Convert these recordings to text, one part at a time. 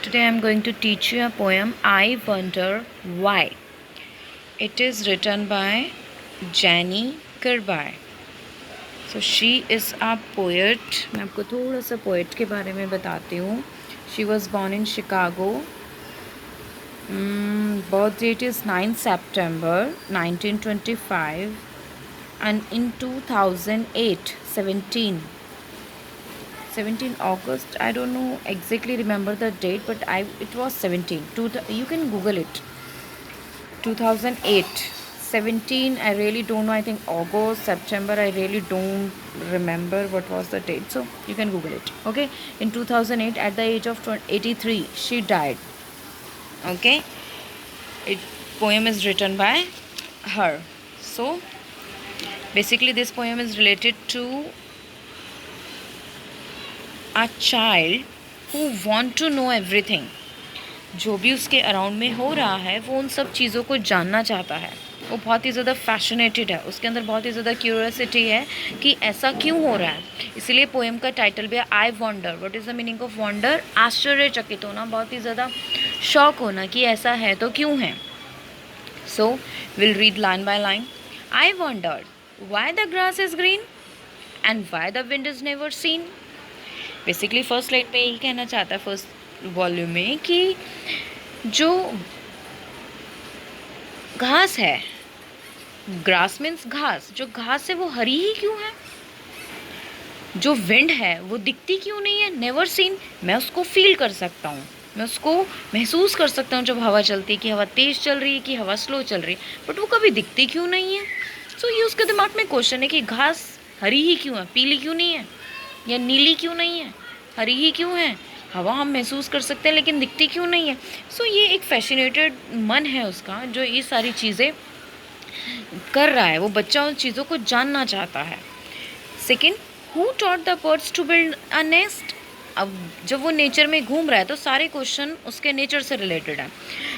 Today I am going to teach you a poem, I Wonder Why. It is written by Jenny Kirby. So she is a poet. मैं आपको थोड़ा सा poet के बारे में बताती हूँ. She was born in Chicago. Birth date is 9 September 1925 and in 2008, 17 August, I don't know exactly remember the date, but it was 17. You can Google it. 2008, 17. I really don't know. I think August, September. I really don't remember what was the date. So you can Google it. Okay. In 2008, at the age of 83, she died. Okay. Poem is written by her. So basically, this poem is related to a child who want to know everything. जो भी उसके around में हो रहा है वो उन सब चीज़ों को जानना चाहता है. वो बहुत ही ज़्यादा फैशनेटेड है. उसके अंदर बहुत ही ज़्यादा क्यूरियोसिटी है कि ऐसा क्यों हो रहा है. इसलिए पोएम का टाइटल भी है I wonder. What is the meaning of wonder? आश्चर्यचकित होना, बहुत ही ज़्यादा शॉक होना कि ऐसा है तो क्यों है. So will read line by line. I wandered why the grass is green and why the wind is never seen. Basically first line पे यही कहना चाहता है फर्स्ट वॉल्यूम में कि जो घास है, ग्रास मीन्स घास, जो घास है वो हरी ही क्यों है. जो विंड है वो दिखती क्यों नहीं है. Never seen. मैं उसको फील कर सकता हूँ, मैं उसको महसूस कर सकता हूँ जब हवा चलती है कि हवा तेज़ चल रही है कि हवा स्लो चल रही है, बट वो कभी दिखती क्यों नहीं है. सो ये उसके दिमाग में क्वेश्चन है कि घास हरी ही क्यों है, पीली क्यों नहीं है, या नीली क्यों नहीं है, हरी ही क्यों है. हवा हम महसूस कर सकते हैं लेकिन दिखती क्यों नहीं है. सो ये एक फैसिनेटेड मन है उसका जो ये सारी चीज़ें कर रहा है. वो बच्चा उन चीज़ों को जानना चाहता है. Second, who taught the birds to build a nest. अब जब वो नेचर में घूम रहा है तो सारे क्वेश्चन उसके नेचर से रिलेटेड है.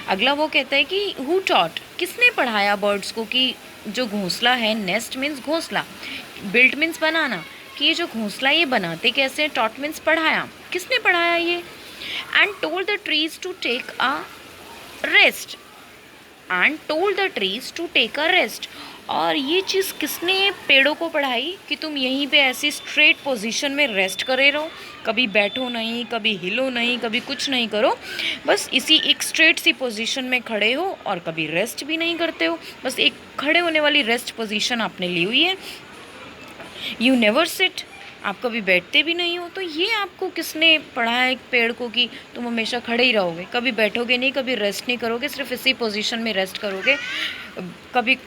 अगला वो कहता है कि हु टॉट, किसने पढ़ाया बर्ड्स को कि जो घोंसला है, नेस्ट मीन्स घोंसला, बिल्ट मीन्स बनाना, कि ये जो घोंसला ये बनाते कैसे हैं. टॉट मीन्स पढ़ाया, किसने पढ़ाया ये. And told the trees to take a rest. And told the trees to take a rest. और ये चीज़ किसने पेड़ों को पढ़ाई कि तुम यहीं पे ऐसी स्ट्रेट पोजीशन में रेस्ट करे रहो, कभी बैठो नहीं, कभी हिलो नहीं, कभी कुछ नहीं करो, बस इसी एक स्ट्रेट सी पोजीशन में खड़े हो और कभी रेस्ट भी नहीं करते हो. बस एक खड़े होने वाली रेस्ट पोजीशन आपने ली हुई है. यू नेवर सिट, आप कभी बैठते भी नहीं हो. तो ये आपको किसने पढ़ाया एक पेड़ को कि तुम हमेशा खड़े ही रहोगे, कभी बैठोगे नहीं, कभी रेस्ट नहीं करोगे, सिर्फ इसी पोजीशन में रेस्ट करोगे, कभी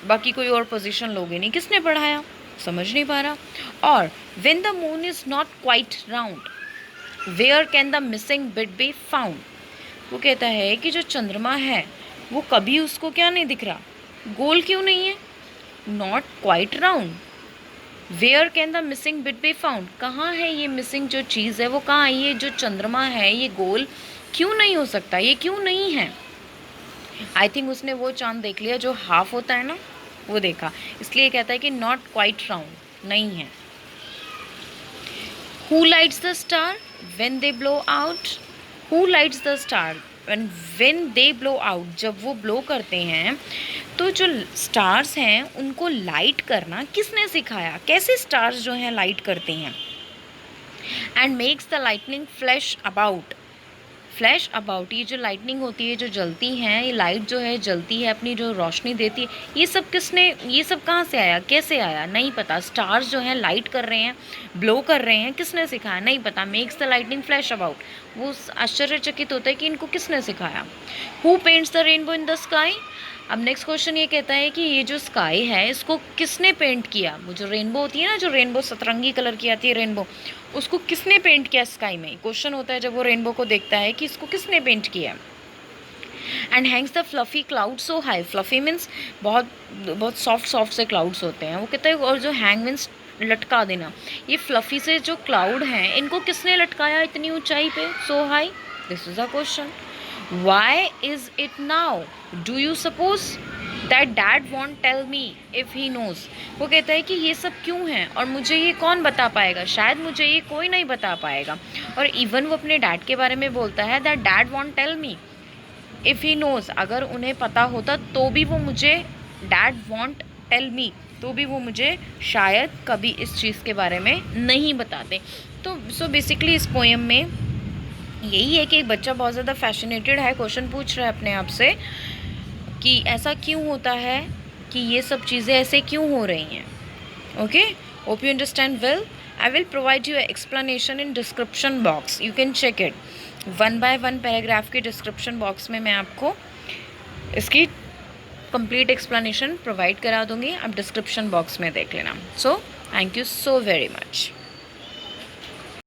बाकी कोई और पोजीशन लोगे नहीं. किसने पढ़ाया, समझ नहीं पा रहा. और when the moon is not quite round where can the missing bit be found. वो कहता है कि जो चंद्रमा है वो कभी उसको क्या नहीं दिख रहा, गोल क्यों नहीं है. Not quite round, where can the missing bit be found, कहाँ है ये मिसिंग जो चीज़ है वो कहाँ है. ये जो चंद्रमा है ये गोल क्यों नहीं हो सकता, ये क्यों नहीं है. आई थिंक उसने वो चांद देख लिया जो हाफ होता है ना, वो देखा, इसलिए कहता है कि नॉट क्वाइट राउंड, नहीं है. Who lights the star when they blow out. Who lights the star when they blow out, जब वो ब्लो करते हैं तो जो स्टार्स हैं उनको लाइट करना किसने सिखाया, कैसे स्टार्स जो हैं लाइट करते हैं. And makes the lightning flash about. Flash about, ये जो लाइटनिंग होती है, जो जलती हैं, ये लाइट जो है जलती है, अपनी जो रोशनी देती है, ये सब किसने, ये सब कहाँ से आया, कैसे आया, नहीं पता. स्टार्स जो हैं लाइट कर रहे हैं, ब्लो कर रहे हैं, किसने सिखाया, नहीं पता. Makes the lightning flash about, वो आश्चर्यचकित होता है कि इनको किसने सिखाया. Who paints the rainbow in the sky. अब नेक्स्ट क्वेश्चन ये कहता है कि ये जो स्काई है इसको किसने पेंट किया. वो जो रेनबो होती है ना, जो रेनबो सतरंगी कलर की आती है रेनबो, उसको किसने पेंट किया स्काई में. क्वेश्चन होता है जब वो रेनबो को देखता है कि इसको किसने पेंट किया. And Hanks the fluffy cloud so high. Fluffy means बहुत बहुत सॉफ्ट से क्लाउड्स होते हैं. वो कहता है, और जो हैंग मीन्स लटका देना, ये फ्लफ़ी से जो क्लाउड हैं इनको किसने लटकाया इतनी ऊंचाई पे, so high. This is a question. Why is it now? Do you suppose? That dad want tell me if he knows. वो कहता है कि ये सब क्यों है और मुझे ये कौन बता पाएगा, शायद मुझे ये कोई नहीं बता पाएगा। और इवन वो अपने डैड के बारे में बोलता है that dad want tell me if he knows, अगर उन्हें पता होता तो भी वो मुझे, डैड वॉन्ट टेल मी, तो भी वो मुझे शायद कभी इस चीज़ के बारे में नहीं बताते। तो सो बेसिकली इस पोएम में यही है कि एक बच्चा बहुत ज़्यादा फैसिनेटेड है, क्वेश्चन पूछ रहा है अपने आप से कि ऐसा क्यों होता है, कि ये सब चीज़ें ऐसे क्यों हो रही हैं। Okay, hope you understand well. I will provide you explanation in description box, you can check it. 1 by 1 paragraph के डिस्क्रिप्शन बॉक्स में मैं आपको इसकी कंप्लीट एक्सप्लेनेशन प्रोवाइड करा दूँगी, आप डिस्क्रिप्शन बॉक्स में देख लेना। So thank you so very much.